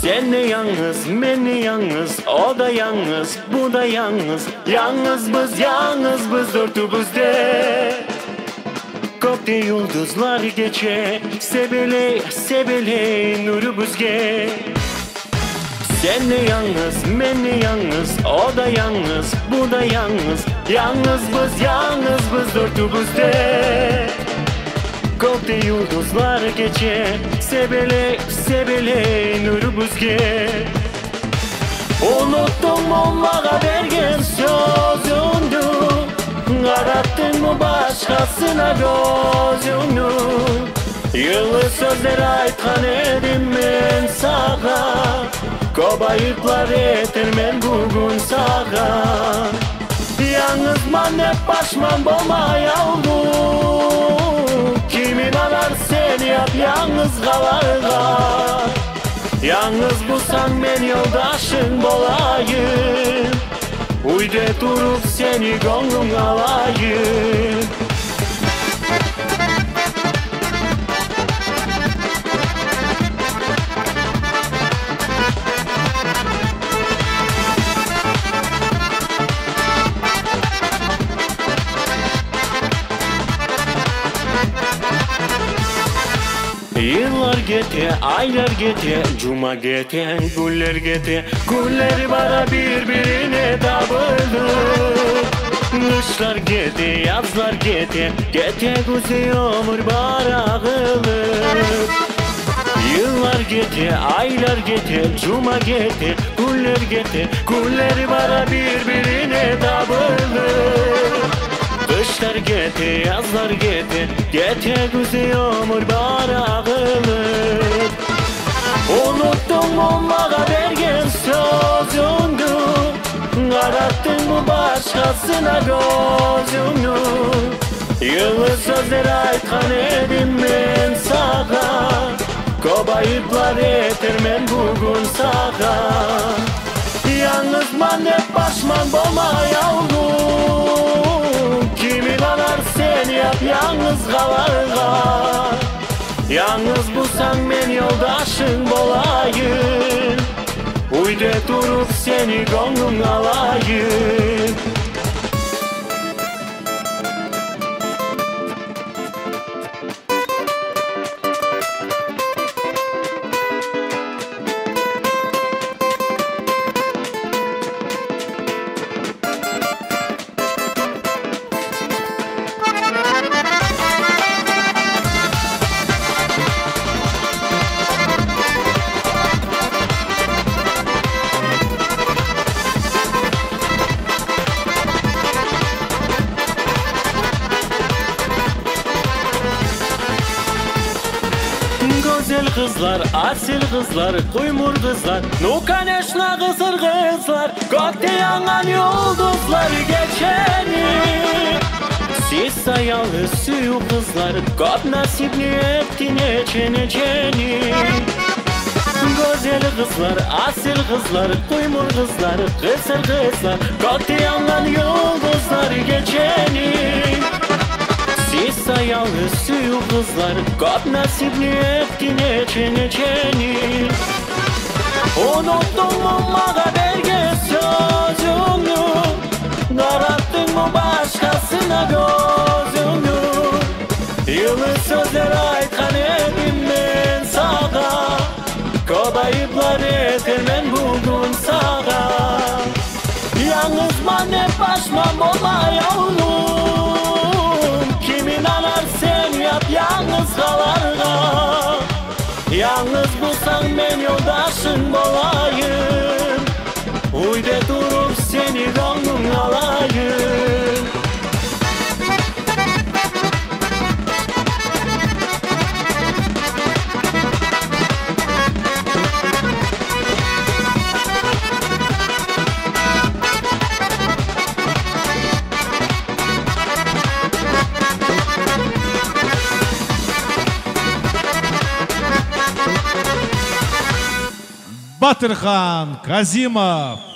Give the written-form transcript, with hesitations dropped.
Sen de yalnız, ben de yalnız, o da yalnız, bu da yalnız. Yalnız biz dörtümüzde. Gökte yıldızlar geçe, sebele, sebele nuru büzge. Sen de yalnız, ben de yalnız, o da yalnız, bu da yalnız. Yalnız biz dörtümüzde. Gökte yıldızlar geçe, sebele, sebele nuru büzge. Unuttum olmağa vergen sözünü, kararttın mı başkasına gözünü. Yıllı sözler aytkan edim men sağa, kobayıplar etermen bugün sağa. Yalnız man hep başman bolmay oldum. Kimin alar seni yap yalnız kalarga. Yalnız bulsan ben yoldaşın bolayım. Uyde durup seni gönlüm alayım. Yıllar gete, aylar gete, cuma gete, güller gete. Güller bana birbirine dabıldı. Kışlar gete, yazlar gete, gete güzel ömür barağılı. Yıllar gete, aylar gete, cuma gete, güller gete. Güller bana birbirine dabıldı. Kışlar gete, yazlar gete, gete güzel ömür barağılır. Unuttum olmağa vergen sözünü, kararttın mı başkasına gözünü. Yıllı sözler aytkan edim men sağa, kobayıplar etermen bugün sağa. Yalnız man hep başman bolmay oldum. Kimin alar seni yap yalnız kalarga. Yalnız bulsan ben yoldaşın bolayım. Uyde durup seni gönlüm alayım. Güzel kızlar, asil kızlar, kuymur kızlar, nukaneşna kısır kızlar, gökte yanan yıldızlar geçeni. Siz sayalı suyu kızlar, göp nasipli ettin eceni. Güzel kızlar, asil kızlar, kuymur kızlar, kısır kızlar, gökte yanan yıldızlar geçeni. Siz sayalı suyu kızlar, göp nasipli ettin eceni. Unuttum olmağa vergen sözünü, kararttın mı başkasına gözünü. Yıllı sözler aytkan edim men sağa, kobayıplar etermen bugün sağa. Yalnız man hep başman bolmay oldum. Kimin anar sen yap yalnız kalarga. Yalnız bulsan ben yoldaşın bolayım. Uyde durup seni gönlüm alayım. Батырхан Казимов.